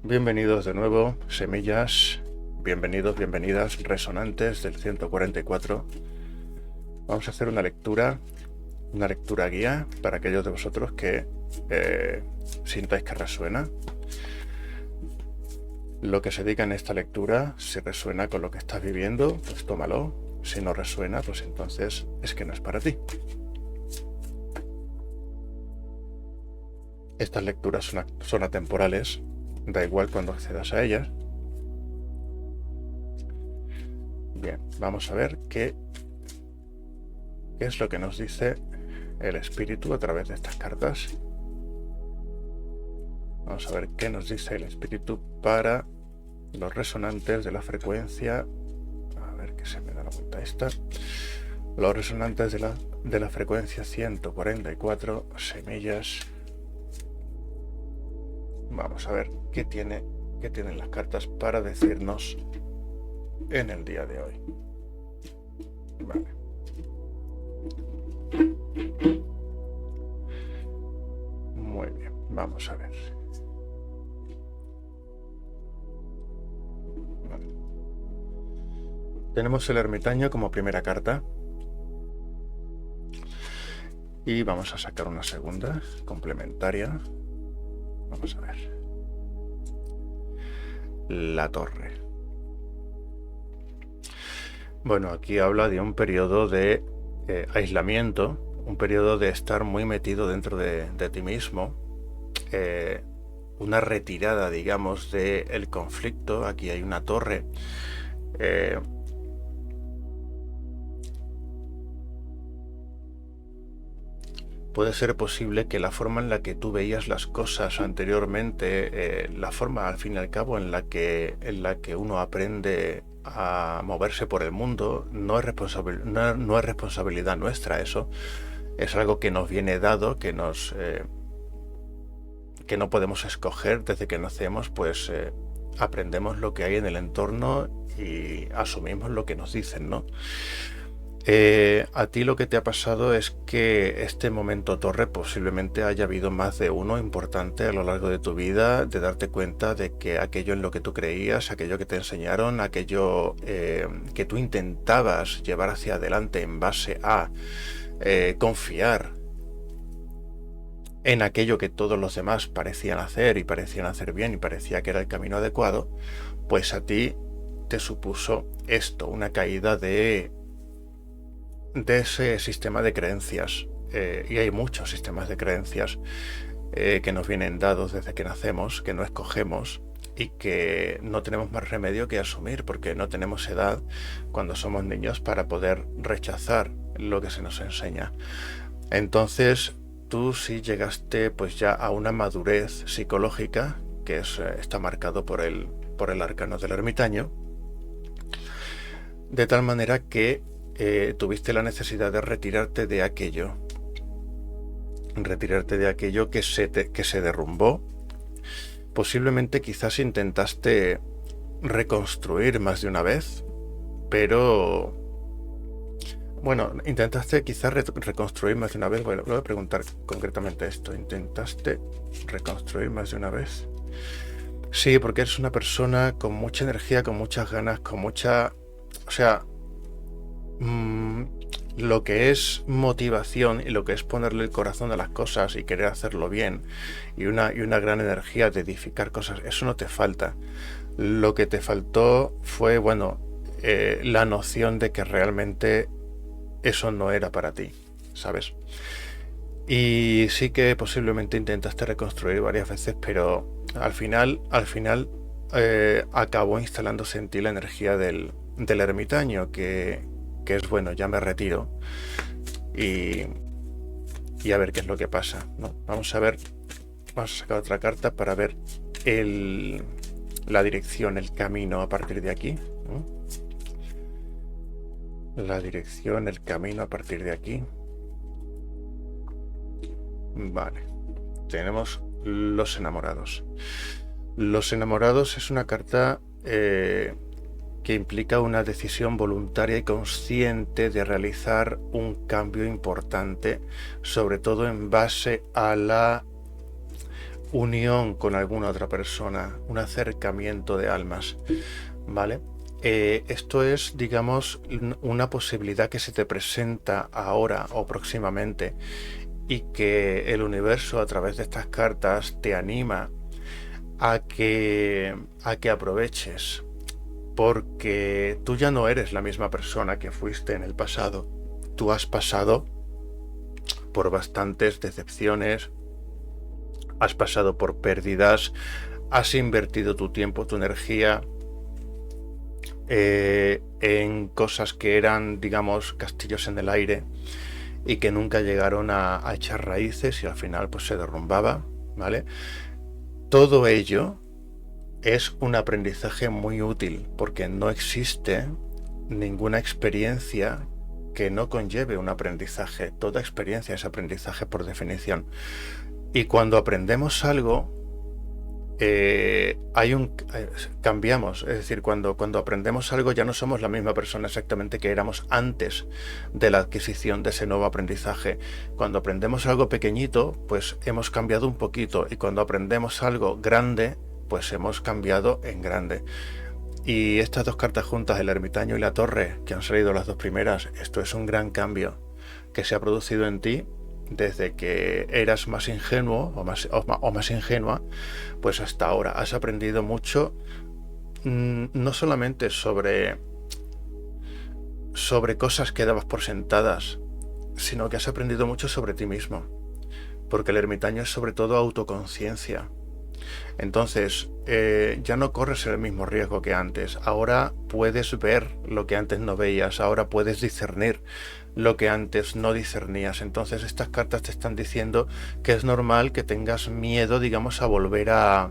Bienvenidos de nuevo, semillas, bienvenidos, bienvenidas, resonantes del 144. Vamos a hacer una lectura guía para aquellos de vosotros que sintáis que resuena. Lo que se diga en esta lectura, si resuena con lo que estás viviendo, pues tómalo. Si no resuena, pues entonces es que no es para ti. Estas lecturas son atemporales, da igual cuando accedas a ellas. Bien, vamos a ver qué es lo que nos dice el espíritu a través de estas cartas. Vamos a ver qué nos dice el espíritu para los resonantes de la frecuencia. A ver que se me da la vuelta esta. Los resonantes de la frecuencia 144, semillas. Vamos a ver qué tienen las cartas para decirnos en el día de hoy. Vale. Muy bien, vamos a ver. Vale. Tenemos el ermitaño como primera carta. Y vamos a sacar una segunda, complementaria. Vamos a ver. La torre. Bueno, aquí habla de un periodo de aislamiento, un periodo de estar muy metido dentro de ti mismo, una retirada, digamos, del conflicto. Aquí hay una torre. Puede ser posible que la forma en la que tú veías las cosas anteriormente, la forma al fin y al cabo en la que uno aprende a moverse por el mundo, no es responsabilidad nuestra. Eso es algo que nos viene dado, que no podemos escoger desde que nacemos. Pues aprendemos lo que hay en el entorno y asumimos lo que nos dicen, ¿no? A ti lo que te ha pasado es que este momento torre posiblemente haya habido más de uno importante a lo largo de tu vida, de darte cuenta de que aquello en lo que tú creías, aquello que te enseñaron, aquello que tú intentabas llevar hacia adelante en base a confiar en aquello que todos los demás parecían hacer y parecían hacer bien y parecía que era el camino adecuado, pues a ti te supuso esto, una caída de ese sistema de creencias. Y hay muchos sistemas de creencias que nos vienen dados desde que nacemos, que no escogemos y que no tenemos más remedio que asumir, porque no tenemos edad cuando somos niños para poder rechazar lo que se nos enseña. Entonces tú sí llegaste pues ya a una madurez psicológica que está marcado por el arcano del ermitaño, de tal manera que tuviste la necesidad de retirarte de aquello que se derrumbó. Posiblemente quizás intentaste reconstruir más de una vez, pero bueno, intentaste quizás reconstruir más de una vez. Bueno, voy a preguntar concretamente esto. ¿Intentaste reconstruir más de una vez? Sí, porque eres una persona con mucha energía, con muchas ganas, con mucha... O sea, lo que es motivación y lo que es ponerle el corazón a las cosas y querer hacerlo bien y una gran energía de edificar cosas, eso no te falta. Lo que te faltó fue, bueno, la noción de que realmente eso no era para ti, ¿sabes? Y sí que posiblemente intentaste reconstruir varias veces, pero al final acabó instalándose en ti la energía del ermitaño, que es, bueno, ya me retiro y a ver qué es lo que pasa, ¿no? Vamos a sacar otra carta para ver la dirección, el camino a partir de aquí, ¿no? La dirección, el camino a partir de aquí. Vale, tenemos los enamorados. Los enamorados es una carta que implica una decisión voluntaria y consciente de realizar un cambio importante, sobre todo en base a unión con alguna otra persona, un acercamiento de almas, ¿vale? Esto es, digamos, una posibilidad que se te presenta ahora o próximamente y que el universo a través de estas cartas te anima a que aproveches, porque tú ya no eres la misma persona que fuiste en el pasado. Tú has pasado por bastantes decepciones, has pasado por pérdidas, has invertido tu tiempo, tu energía en cosas que eran, digamos, castillos en el aire y que nunca llegaron a echar raíces y al final pues se derrumbaba, ¿vale? Todo ello es un aprendizaje muy útil porque no existe ninguna experiencia que no conlleve un aprendizaje. Toda experiencia es aprendizaje por definición. Y cuando aprendemos algo, cambiamos. Es decir, cuando aprendemos algo ya no somos la misma persona exactamente que éramos antes de la adquisición de ese nuevo aprendizaje. Cuando aprendemos algo pequeñito, pues hemos cambiado un poquito. Y cuando aprendemos algo grande, pues hemos cambiado en grande. Y estas dos cartas juntas, el ermitaño y la torre, que han salido las dos primeras, esto es un gran cambio que se ha producido en ti desde que eras más ingenuo o más ingenua, pues hasta ahora. Has aprendido mucho, no solamente sobre cosas que dabas por sentadas, sino que has aprendido mucho sobre ti mismo, porque el ermitaño es sobre todo autoconciencia. Entonces, ya no corres el mismo riesgo que antes. Ahora puedes ver lo que antes no veías. Ahora puedes discernir lo que antes no discernías. Entonces, estas cartas te están diciendo que es normal que tengas miedo, digamos, a volver a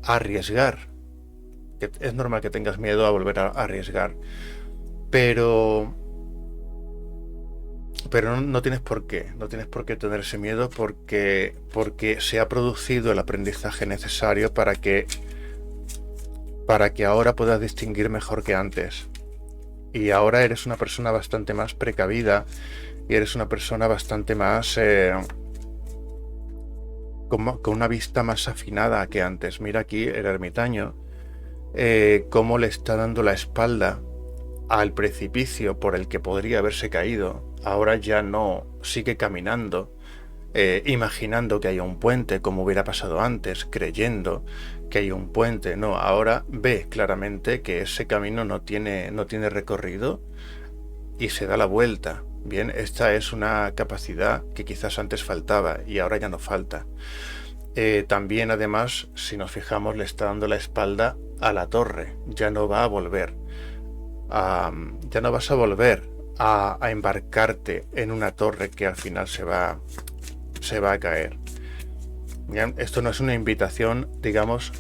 arriesgar. Que es normal que tengas miedo a volver a arriesgar. Pero no tienes por qué. No tienes por qué tener ese miedo porque se ha producido el aprendizaje necesario para que ahora puedas distinguir mejor que antes. Y ahora eres una persona bastante más precavida y eres una persona bastante más con una vista más afinada que antes. Mira aquí el ermitaño, cómo le está dando la espalda al precipicio por el que podría haberse caído. Ahora ya no sigue caminando, imaginando que hay un puente como hubiera pasado antes, creyendo que hay un puente. No, ahora ve claramente que ese camino no tiene recorrido y se da la vuelta. Bien, esta es una capacidad que quizás antes faltaba y ahora ya no falta. También, además, si nos fijamos, le está dando la espalda a la torre. Ya no va a volver. Ya no vas a volver a embarcarte en una torre que al final se va a caer. ¿Bien? Esto no es una invitación, digamos,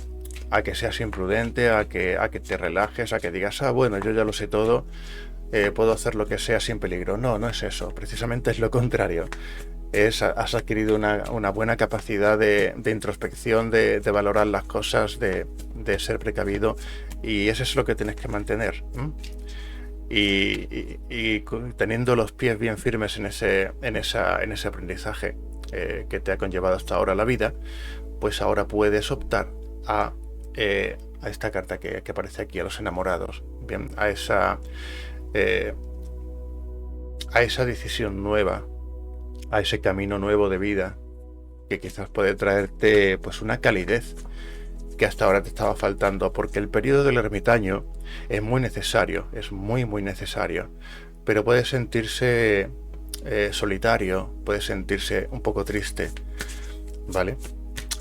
a que seas imprudente, a que te relajes, a que digas, bueno, yo ya lo sé todo, puedo hacer lo que sea sin peligro. No, no es eso. Precisamente es lo contrario. Has adquirido una buena capacidad de introspección, de valorar las cosas, de ser precavido, y eso es lo que tienes que mantener. Y teniendo los pies bien firmes en ese aprendizaje que te ha conllevado hasta ahora la vida, pues ahora puedes optar a esta carta que aparece aquí, a los enamorados, bien, a esa decisión nueva, a ese camino nuevo de vida que quizás puede traerte pues una calidez que hasta ahora te estaba faltando, porque el periodo del ermitaño es muy necesario, es muy necesario, pero puede sentirse solitario, puede sentirse un poco triste, ¿vale?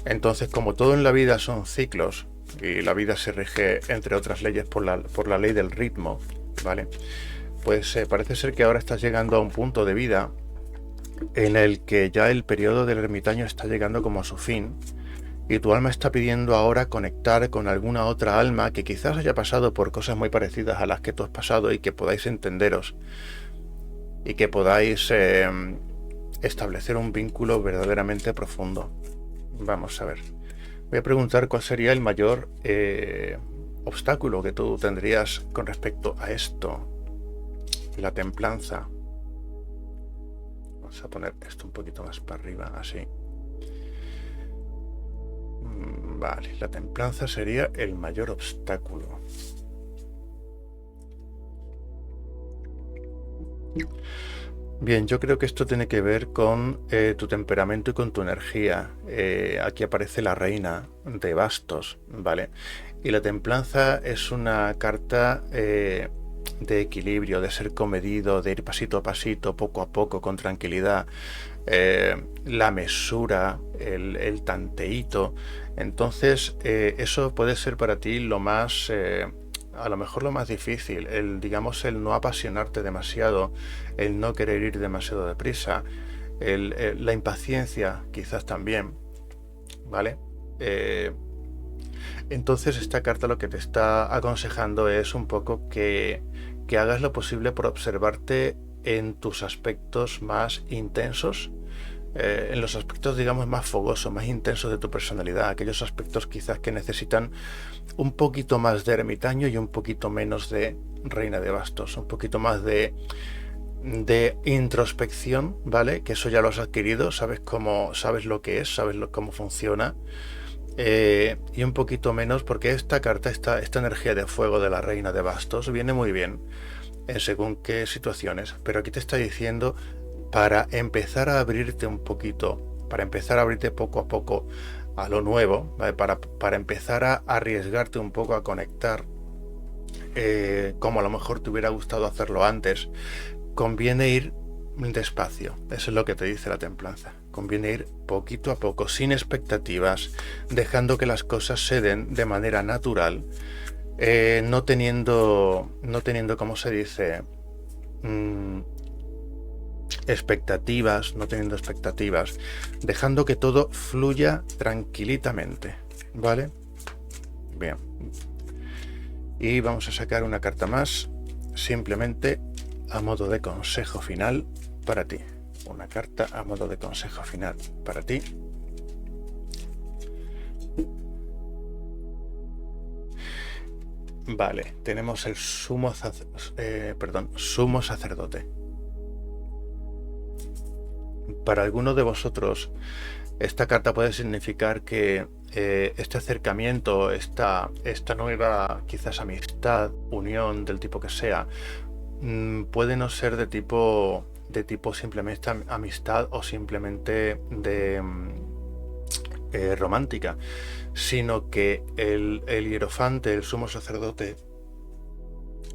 Entonces, como todo en la vida son ciclos, y la vida se rige, entre otras leyes, por la ley del ritmo, ¿vale? Pues parece ser que ahora estás llegando a un punto de vida en el que ya el periodo del ermitaño está llegando como a su fin, y tu alma está pidiendo ahora conectar con alguna otra alma que quizás haya pasado por cosas muy parecidas a las que tú has pasado y que podáis entenderos y que podáis establecer un vínculo verdaderamente profundo. Vamos a ver. Voy a preguntar cuál sería el mayor obstáculo que tú tendrías con respecto a esto. La templanza. Vamos a poner esto un poquito más para arriba, así. Vale, la templanza sería el mayor obstáculo. Bien, yo creo que esto tiene que ver con tu temperamento y con tu energía. Aquí aparece la reina de bastos, ¿vale? Y la templanza es una carta de equilibrio, de ser comedido, de ir pasito a pasito, poco a poco, con tranquilidad. La mesura, el tanteíto. Entonces, eso puede ser para ti lo más... a lo mejor lo más difícil, digamos, el no apasionarte demasiado, el no querer ir demasiado deprisa, la impaciencia quizás también, ¿vale? Entonces esta carta lo que te está aconsejando es un poco que hagas lo posible por observarte en tus aspectos más intensos, en los aspectos, digamos, más fogosos, más intensos de tu personalidad, aquellos aspectos quizás que necesitan un poquito más de ermitaño y un poquito menos de reina de bastos, un poquito más de introspección, ¿vale? Que eso ya lo has adquirido, sabes lo que es, cómo funciona, y un poquito menos, porque esta carta, esta energía de fuego de la reina de bastos viene muy bien en según qué situaciones, pero aquí te está diciendo para empezar a abrirte un poquito, para empezar a abrirte poco a poco a lo nuevo, ¿vale? Para empezar a arriesgarte un poco a conectar, como a lo mejor te hubiera gustado hacerlo antes, conviene ir despacio. Eso es lo que te dice la templanza. Conviene ir poquito a poco, sin expectativas, dejando que las cosas se den de manera natural, no teniendo, ¿cómo se dice? No teniendo expectativas, dejando que todo fluya tranquilitamente, ¿vale? Bien. Y vamos a sacar una carta más, simplemente a modo de consejo final para ti. Una carta a modo de consejo final para ti. Vale, tenemos el sumo sacerdote. Para alguno de vosotros, esta carta puede significar que este acercamiento, esta nueva quizás amistad, unión del tipo que sea, puede no ser de tipo simplemente amistad o simplemente de romántica, sino que el hierofante, el sumo sacerdote,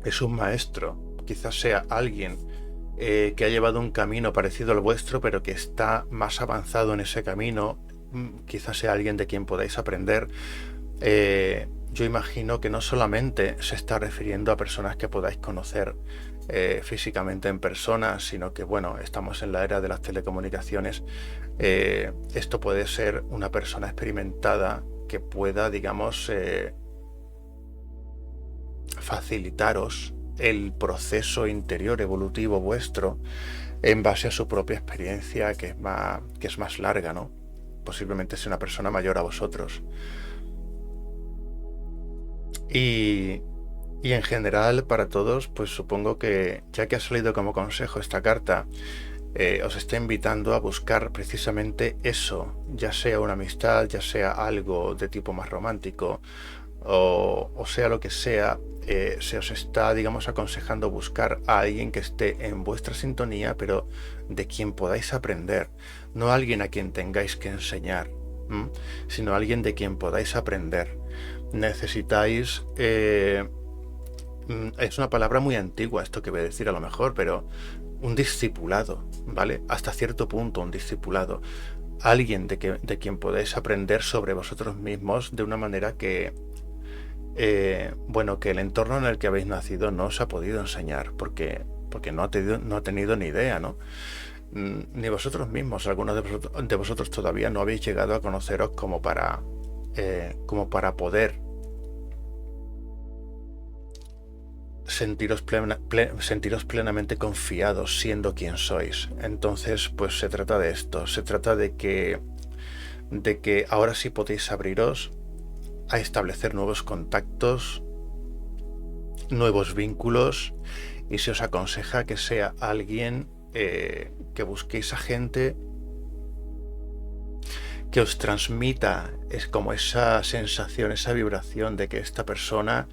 es un maestro, quizás sea alguien que ha llevado un camino parecido al vuestro, pero que está más avanzado en ese camino, quizás sea alguien de quien podáis aprender. Yo imagino que no solamente se está refiriendo a personas que podáis conocer físicamente en persona, sino que, bueno, estamos en la era de las telecomunicaciones. Esto puede ser una persona experimentada que pueda, digamos, facilitaros el proceso interior evolutivo vuestro en base a su propia experiencia, que es más larga, ¿no? Posiblemente sea una persona mayor a vosotros. Y en general, para todos, pues supongo que, ya que ha salido como consejo esta carta, os está invitando a buscar precisamente eso, ya sea una amistad, ya sea algo de tipo más romántico, o sea lo que sea. Se os está, digamos, aconsejando buscar a alguien que esté en vuestra sintonía, pero de quien podáis aprender, no alguien a quien tengáis que enseñar, sino alguien de quien podáis aprender. Necesitáis, es una palabra muy antigua esto que voy a decir a lo mejor, pero un discipulado, ¿vale? Hasta cierto punto un discipulado. Alguien de quien podáis aprender sobre vosotros mismos de una manera que, bueno, que el entorno en el que habéis nacido no os ha podido enseñar, porque no ha tenido ni idea, ¿no? Ni vosotros mismos, algunos de vosotros todavía no habéis llegado a conoceros como para poder sentiros plenamente confiados siendo quien sois. Entonces, pues se trata de esto, se trata de que ahora sí podéis abriros a establecer nuevos contactos, nuevos vínculos, y se os aconseja que sea alguien, que busquéis a gente que os transmita es como esa sensación, esa vibración de que esta persona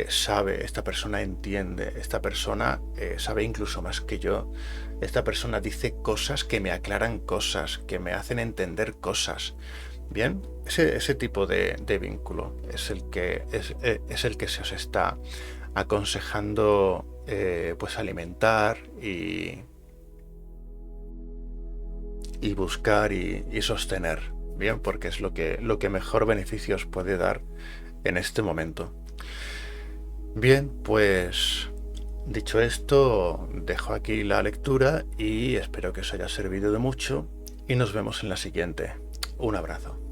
sabe, esta persona entiende, esta persona sabe incluso más que yo, esta persona dice cosas que me aclaran cosas, que me hacen entender cosas. Bien, ese tipo de vínculo es el que se os está aconsejando pues alimentar y buscar y sostener, bien, porque es lo que mejor beneficio os puede dar en este momento. Bien, pues dicho esto, dejo aquí la lectura y espero que os haya servido de mucho y nos vemos en la siguiente. Un abrazo.